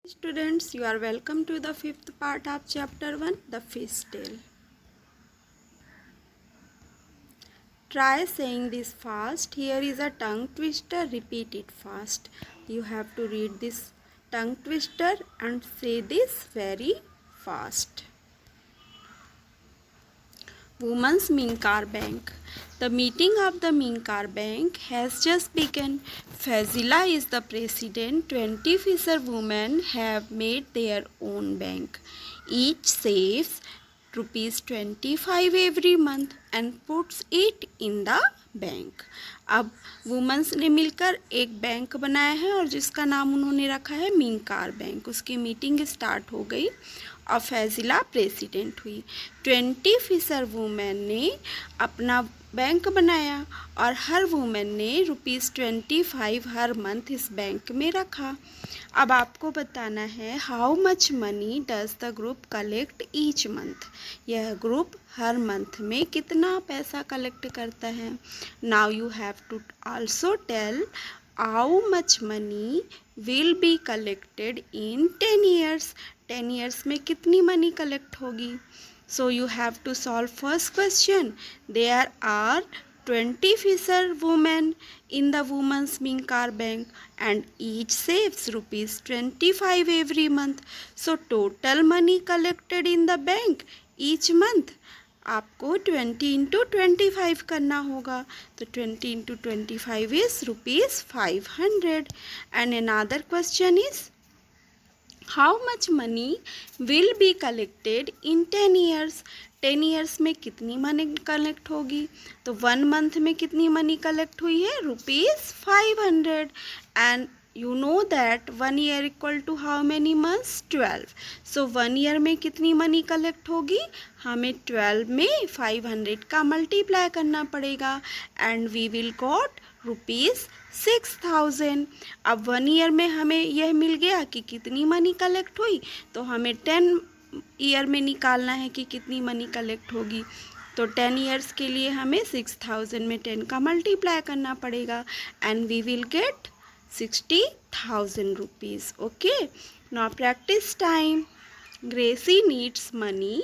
Students, you are welcome to the fifth part of chapter 1, the fish tale. Try saying this fast. Here is a tongue twister. Repeat it fast. You have to read this tongue twister and say this very fast. Women's Mincar Bank. The meeting of the Mincar Bank has just begun. Fazila is the president. 20 fisher women have made their own bank. Each saves ₹25 every month and puts it in the bank. अब women's ने मिलकर एक bank बनाया है और जिसका नाम उन्होंने रखा है मिंकार बैंक. उसकी मीटिंग स्टार्ट हो गई और फैजिला प्रेसिडेंट हुई. 20 फिशर वुमेन ने अपना बैंक बनाया और हर वुमेन ने ₹25 हर मंथ इस बैंक में रखा. अब आपको बताना है how much money does the group collect each month. यह ग्रुप हर मंथ में कितना पैसा कलेक्ट करता है. Now you have to also tell how much money will be collected in 10 years. 10 years में कितनी मनी कलेक्ट होगी. So you have to solve first question. There are 20 fisher women in the women's Mincar bank and each saves ₹25 every month. So total money collected in the bank each month आपको 20 into 25 करना होगा. तो 20 into 25 is ₹500. And another question is how much money will be collected in 10 years. 10 years में कितनी money collect होगी. तो 1 month में कितनी मनी कलेक्ट हुई है ₹500. And you know that 1 year equal to how many months 12. so 1 year में कितनी मनी कलेक्ट होगी. हमें 12 में 500 का मल्टीप्लाई करना पड़ेगा एंड वी विल गॉट ₹6000. अब 1 ईयर में हमें यह मिल गया कि कितनी मनी कलेक्ट हुई. तो हमें 10 ईयर में निकालना है कि कितनी मनी कलेक्ट होगी. तो 10 ईयर्स के लिए हमें 6000 में 10 का मल्टीप्लाई करना पड़ेगा and we will get ₹60,000. Okay, now practice time. Gracie needs money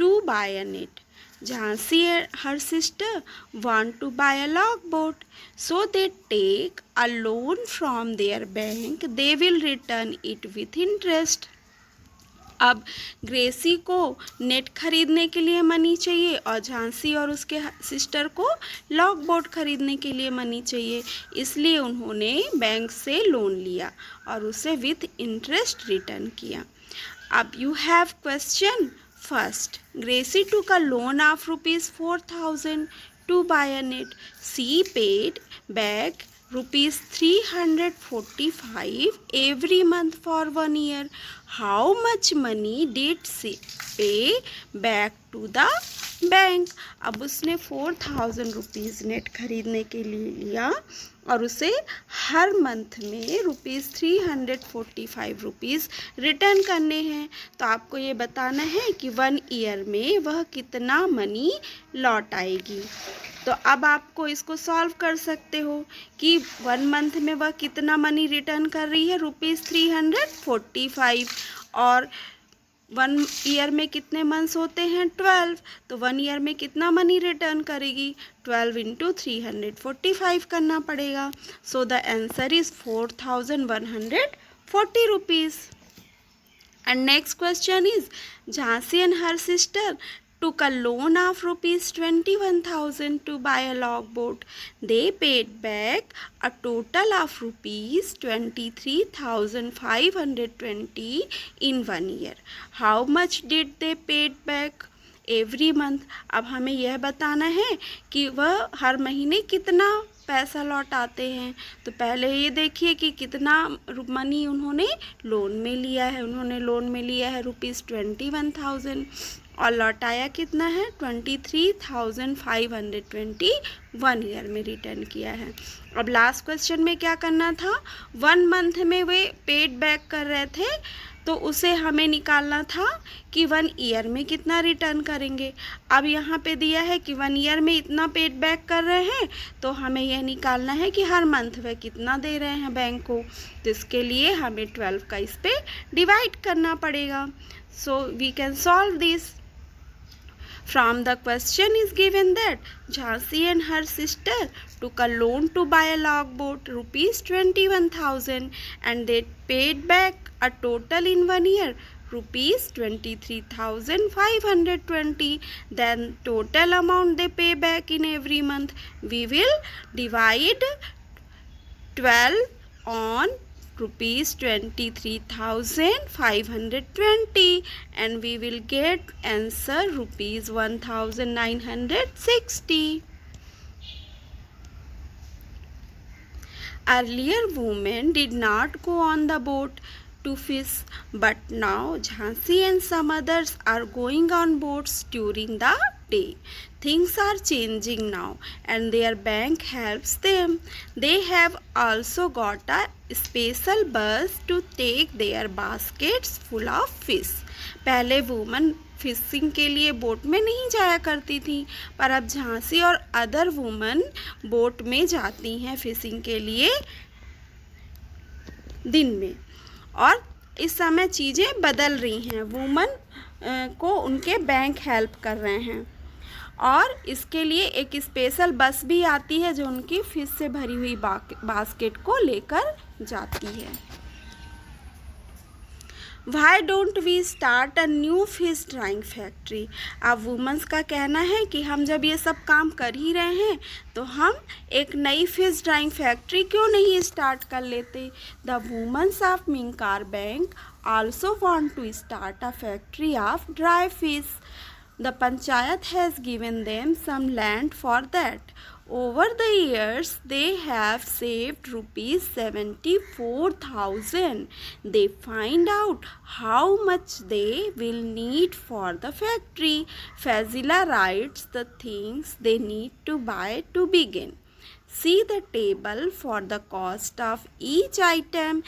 to buy a net. Jhansi and her sister want to buy a logboat, so they take a loan from their bank. They will return it with interest. अब ग्रेसी को net खरीदने के लिए money चाहिए और झांसी और उसके sister को लॉक बोट खरीदने के लिए मनी चाहिए. इसलिए उन्होंने बैंक से लोन लिया और उसे विथ इंटरेस्ट रिटर्न किया. अब you have question. First, Gracy took a loan of ₹4000 to buy a net. She paid back ₹345 every month for 1 year. How much money did she pay back to the bank. अब उसने ₹4000 net खरीदने के लिए लिया और उसे हर month में ₹345 return करने हैं. तो आपको ये बताना है कि 1 ईयर में वह कितना मनी लौट आएगी. तो अब आपको इसको सॉल्व कर सकते हो कि 1 मंथ में वह कितना मनी रिटर्न कर रही है ₹345 और 1 ईयर में कितने मंथ्स होते हैं 12. तो 1 ईयर में कितना मनी रिटर्न करेगी 12 into 345 करना पड़ेगा. So the answer is ₹4140. And next question is Jhansi and her sister took a loan of ₹21,000 to buy a logboat. They paid back a total of ₹23,520 in 1 year. How much did they paid back every month? अब हमें यह बताना है कि वह हर महीने कितना पैसा लौटाते हैं. तो पहले ये देखिए कि कितना मनी उन्होंने लोन में लिया है. उन्होंने लोन में लिया है ₹21,000 और लौटाया कितना है 23,520 1 ईयर में रिटर्न किया है. अब लास्ट क्वेश्चन में क्या करना था. 1 मंथ में वे पेड बैक कर रहे थे तो उसे हमें निकालना था कि 1 ईयर में कितना रिटर्न करेंगे। अब यहाँ पे दिया है कि 1 ईयर में इतना पेड बैक कर रहे हैं, तो हमें यह निकालना है कि हर मंथ वे कितना दे रहे हैं बैंक को। तो इसके लिए हमें 12 का इस पे डिवाइड करना पड़ेगा। So we can solve this. From the question is given that Jhansi and her sister took a loan to buy a logboat rupees 21,000 and they paid back a total in 1 year rupees 23,520. Then total amount they pay back in every month. We will divide 12 on rupees 23,520 and we will get answer rupees 1,960. Earlier women did not go on the boat to fish, but now Jhansi and some others are going on boats during the day. Things are changing now and their bank helps them. They have also got a special bus to take their baskets full of fish. पहले woman fishing के लिए boat में नहीं जाया करती थी, पर अब झांसी और अदर वुमन बोट में जाती हैं फिशिंग के लिए दिन में। और इस समय चीज़ें बदल रही हैं, वुमन को उनके बैंक हेल्प कर रहे हैं और इसके लिए एक स्पेशल बस भी आती है जो उनकी फिश से भरी हुई बास्केट को लेकर जाती है। Why don't we start a new fish drying factory? अब वुमेंस का कहना है कि हम जब ये सब काम कर ही रहे हैं तो हम एक नई फिश ड्राइंग फैक्ट्री क्यों नहीं स्टार्ट कर लेते। The women's of Minkar bank also want to start a factory of dry fish. The Panchayat has given them some land for that. Over the years, they have saved rupees 74,000. They find out how much they will need for the factory. Fazila writes the things they need to buy to begin. See the table for the cost of each item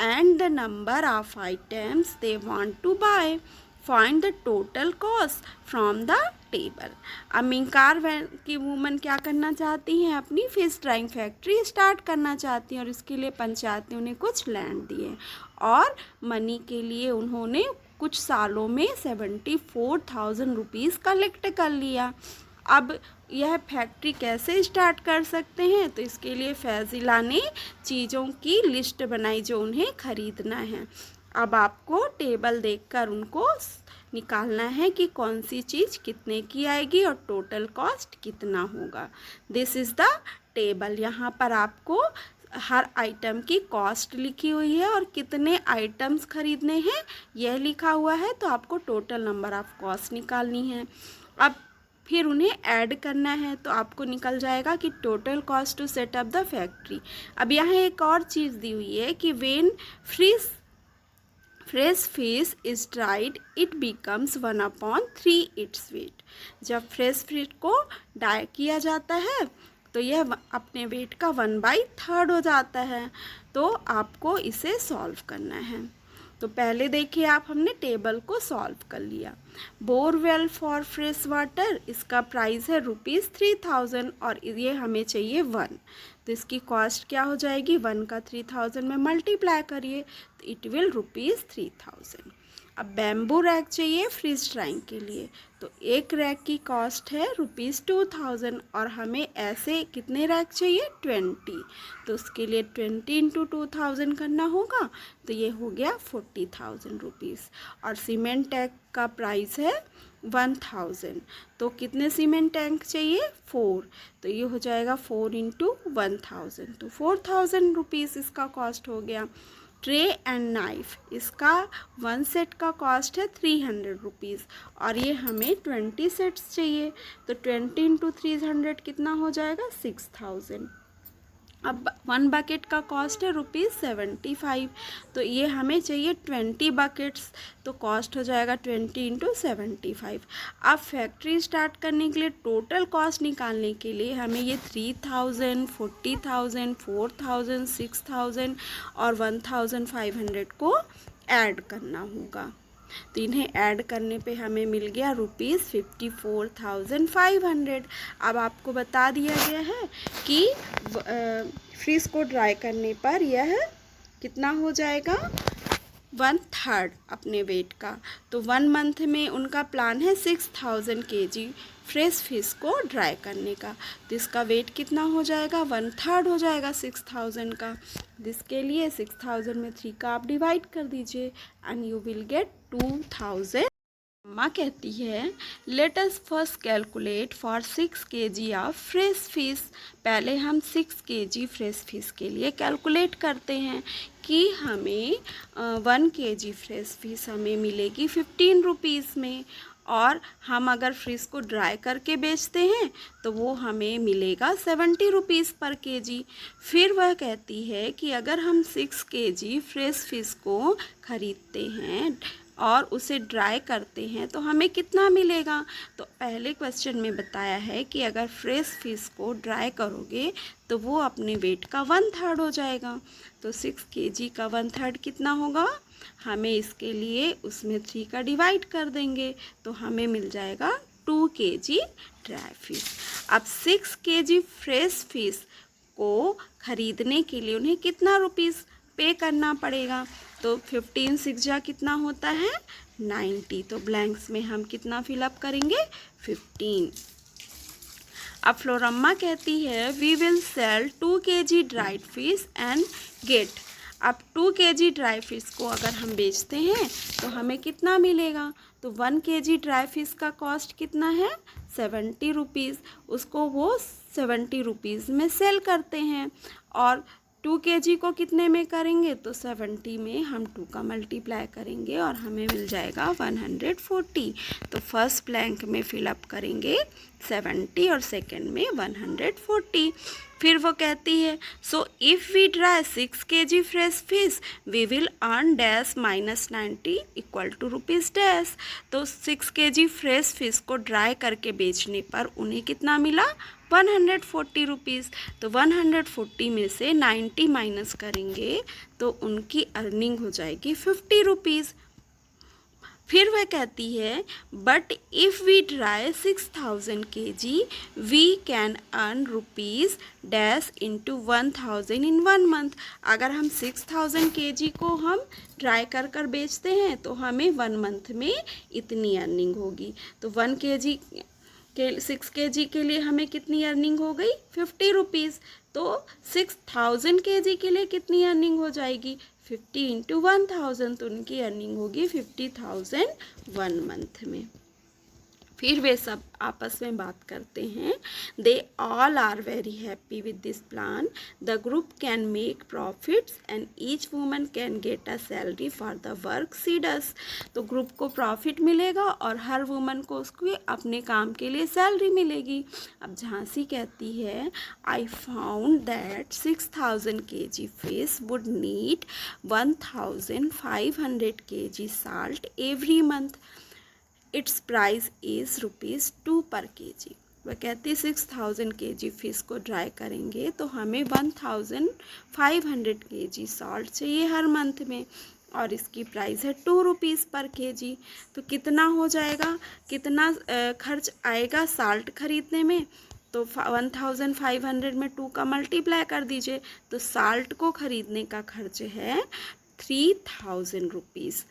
and the number of items they want to buy. Find the total cost from the table. अब मिंकार की woman क्या करना चाहती हैं, अपनी fish drawing factory start करना चाहती हैं और इसके लिए पंचायत ने उन्हें कुछ लैंड दिए और मनी के लिए उन्होंने कुछ सालों में 74,000 रुपीज़ कलेक्ट कर लिया। अब यह फैक्ट्री कैसे स्टार्ट कर सकते हैं, तो इसके लिए फैजिला ने चीज़ों की लिस्ट बनाई जो उन्हें ख़रीदना है। अब आपको टेबल देखकर उनको निकालना है कि कौन सी चीज़ कितने की आएगी और टोटल कॉस्ट कितना होगा। This is the table. यहाँ पर आपको हर आइटम की कॉस्ट लिखी हुई है और कितने आइटम्स खरीदने हैं यह लिखा हुआ है, तो आपको टोटल नंबर ऑफ कॉस्ट निकालनी है। अब फिर उन्हें ऐड करना है, तो आपको निकल जाएगा कि total cost to set up the factory. अब यहाँ एक और चीज़ दी हुई है कि when fresh fish is dried it becomes 1/3 its weight. जब फ्रेश फिश को ड्राई किया जाता है तो यह अपने वेट का 1/3 हो जाता है। तो आपको इसे सॉल्व करना है। तो पहले देखिए आप, हमने टेबल को सॉल्व कर लिया। बोरवेल फॉर फ्रेश वाटर, इसका प्राइस है ₹3000 और ये हमें चाहिए 1, तो इसकी कॉस्ट क्या हो जाएगी, 1 का 3000 में मल्टीप्लाई करिए तो इट विल ₹3000। अब बैम्बू रैक चाहिए फ्रिज ड्राइंग के लिए, तो एक रैक की कॉस्ट है ₹2000 और हमें ऐसे कितने रैक चाहिए, 20, तो उसके लिए 20 × 2000 करना होगा, तो ये हो गया ₹40,000। और सीमेंट टैंक का प्राइस है 1000, तो कितने सीमेंट टैंक चाहिए, 4, तो ये हो जाएगा 4 × 1000, तो ₹4000 इसका कॉस्ट हो गया। ट्रे एंड नाइफ, इसका 1 सेट का कॉस्ट है ₹300 और ये हमें 20 सेट्स चाहिए, तो 20 × 300 कितना हो जाएगा, 6000। अब 1 बकेट का कॉस्ट है ₹75, तो ये हमें चाहिए 20 बकेट्स, तो कॉस्ट हो जाएगा 20 × 75। अब फैक्ट्री स्टार्ट करने के लिए टोटल कॉस्ट निकालने के लिए हमें ये 3000, 40,000, 4000, 6000 और 1500 को ऐड करना होगा। तो इन्हें ऐड करने पे हमें मिल गया ₹54,500। अब आपको बता दिया गया है कि फ्रिज को ड्राई करने पर यह कितना हो जाएगा, 1/3 अपने वेट का। तो 1 मंथ में उनका प्लान है 6000 kg फ्रेश फिश को ड्राई करने का। तो इसका वेट कितना हो जाएगा, 1/3 हो जाएगा 6000 का। जिसके लिए 6000 में 3 का आप डिवाइड कर दीजिए एंड यू विल गेट 2000। अम्मा कहती है let us first calculate for 6 kg of fresh fish. पहले हम 6 kg फ्रेश फिश के लिए कैलकुलेट करते हैं कि हमें 1 kg फ्रेश फिश हमें मिलेगी 15 रुपीज़ में, और हम अगर फ्रिज को ड्राई करके बेचते हैं तो वो हमें मिलेगा 70 रुपीज़ पर केजी। फिर वह कहती है कि अगर हम 6 kg फ्रेश फिश को ख़रीदते हैं और उसे ड्राई करते हैं तो हमें कितना मिलेगा। तो पहले क्वेश्चन में बताया है कि अगर फ्रेश फिश को ड्राई करोगे तो वो अपने वेट का 1/3 हो जाएगा। तो 6 kg का 1/3 कितना होगा, हमें इसके लिए उसमें 3 का डिवाइड कर देंगे तो हमें मिल जाएगा 2 kg ड्राई फिश। अब 6 kg फ्रेश फिश को ख़रीदने के लिए उन्हें कितना रुपीज़ पे करना पड़ेगा। तो 15 6 जा कितना होता है 90। तो ब्लैंक्स में हम कितना फिलअप करेंगे 15। अब फ्लोरम्मा कहती है we will sell 2 kg dried fish and get. अब 2 kg ड्राई फिश को अगर हम बेचते हैं तो हमें कितना मिलेगा। तो 1 kg ड्राई फिश का कॉस्ट कितना है 70 रुपीज़। उसको वो 70 रुपीज़ में सेल करते हैं, और 2 kg को कितने में करेंगे तो 70 में हम 2 का मल्टीप्लाई करेंगे और हमें मिल जाएगा 140। तो फर्स्ट ब्लैंक में फिलअप करेंगे 70 और सेकंड में 140। फिर वो कहती है so if we dry 6 kg fresh fish we will earn dash -90 equal to rupees dash. तो 6 kg फ्रेश फिश को ड्राई करके बेचने पर उन्हें कितना मिला 140 रुपीज़। तो 140 में से 90 माइनस करेंगे तो उनकी अर्निंग हो जाएगी 50 रुपीज़। फिर वह कहती है but if we dry 6000 kg we can earn rupees dash into 1000 in 1 month. अगर हम 6000 kg को हम ड्राई कर बेचते हैं तो हमें 1 मंथ में इतनी अर्निंग होगी। तो 1 kg के 6 kg के लिए हमें कितनी अर्निंग हो गई 50 रुपीज़। तो 6000 kg के लिए कितनी अर्निंग हो जाएगी 50 इंटू 1000। तो उनकी अर्निंग होगी 50,000 1 मंथ में। फिर वे सब आपस में बात करते हैं। They all are very happy with this plan. The group can make profits and each woman can get a salary for the work she does. तो ग्रुप को प्रॉफिट मिलेगा और हर वुमन को उसके अपने काम के लिए सैलरी मिलेगी। अब झांसी कहती है I found that 6000 kg fish would need 1500 kg salt every month. It's price is ₹2 पर kg। वह कहती है 6000 kg फिश को ड्राई करेंगे तो हमें 1500 kg सॉल्ट चाहिए हर मंथ में, और इसकी प्राइस है ₹2 पर kg। तो कितना हो जाएगा, कितना खर्च आएगा साल्ट खरीदने में। तो 1500 में 2 का मल्टीप्लाई कर दीजिए। तो साल्ट को खरीदने का खर्च है 3000 rupees.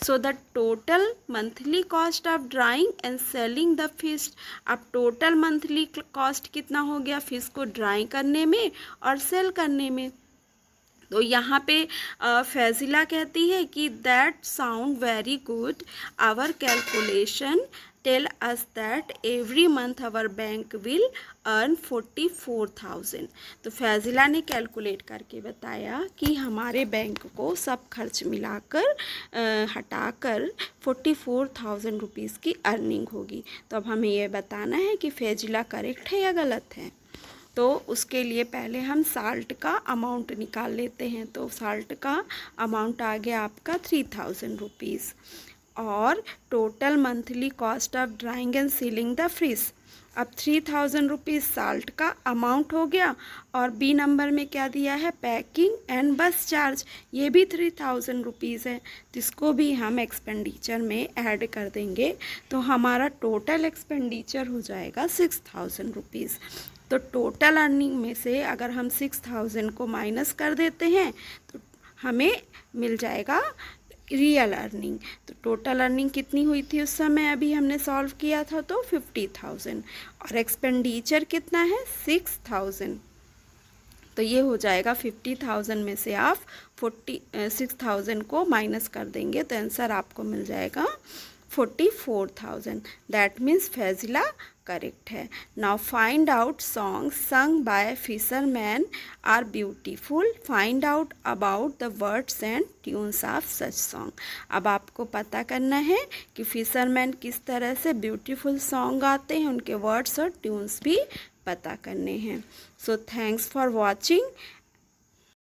So the total monthly cost of drying and selling the fish। अब टोटल मंथली कॉस्ट कितना हो गया फिश को ड्राई करने में और सेल करने में। तो यहाँ पे फैजिला कहती है कि that sound very good, our calculation tell us that every month our bank will earn 44,000। तो फैजिला ने कैलकुलेट करके बताया कि हमारे बैंक को सब खर्च मिलाकर हटाकर 44,000 रुपीज़ की अर्निंग होगी। तो अब हमें यह बताना है कि फैजिला करेक्ट है या गलत है। तो उसके लिए पहले हम साल्ट का अमाउंट निकाल लेते हैं। तो साल्ट का अमाउंट आ गया आपका 3000 रुपीज़, और total monthly cost of drawing and ceiling the fish अब 3000 रुपीज़ साल्ट का अमाउंट हो गया, और बी नंबर में क्या दिया है, पैकिंग एंड बस चार्ज, ये भी 3000 रुपीज़ है, तो इसको भी हम एक्सपेंडिचर में ऐड कर देंगे, तो हमारा टोटल एक्सपेंडिचर हो जाएगा 6000 रुपीज़। तो टोटल अर्निंग में से अगर हम 6000 को माइनस कर देते हैं तो हमें मिल जाएगा रियल अर्निंग। तो टोटल अर्निंग कितनी हुई थी उस समय, अभी हमने सॉल्व किया था, तो 50,000, और एक्सपेंडिचर कितना है 6000। तो ये हो जाएगा 50,000 में से आप 6,000 को माइनस कर देंगे तो आंसर आपको मिल जाएगा 44,000। दैट मीन्स फैजिला करेक्ट है। Now find out songs sung by fisherman are beautiful, find out about the words and tunes of such song. अब आपको पता करना है कि फिशरमैन किस तरह से ब्यूटीफुल सॉन्ग गाते हैं, उनके वर्ड्स और ट्यून्स भी पता करने हैं। So thanks for watching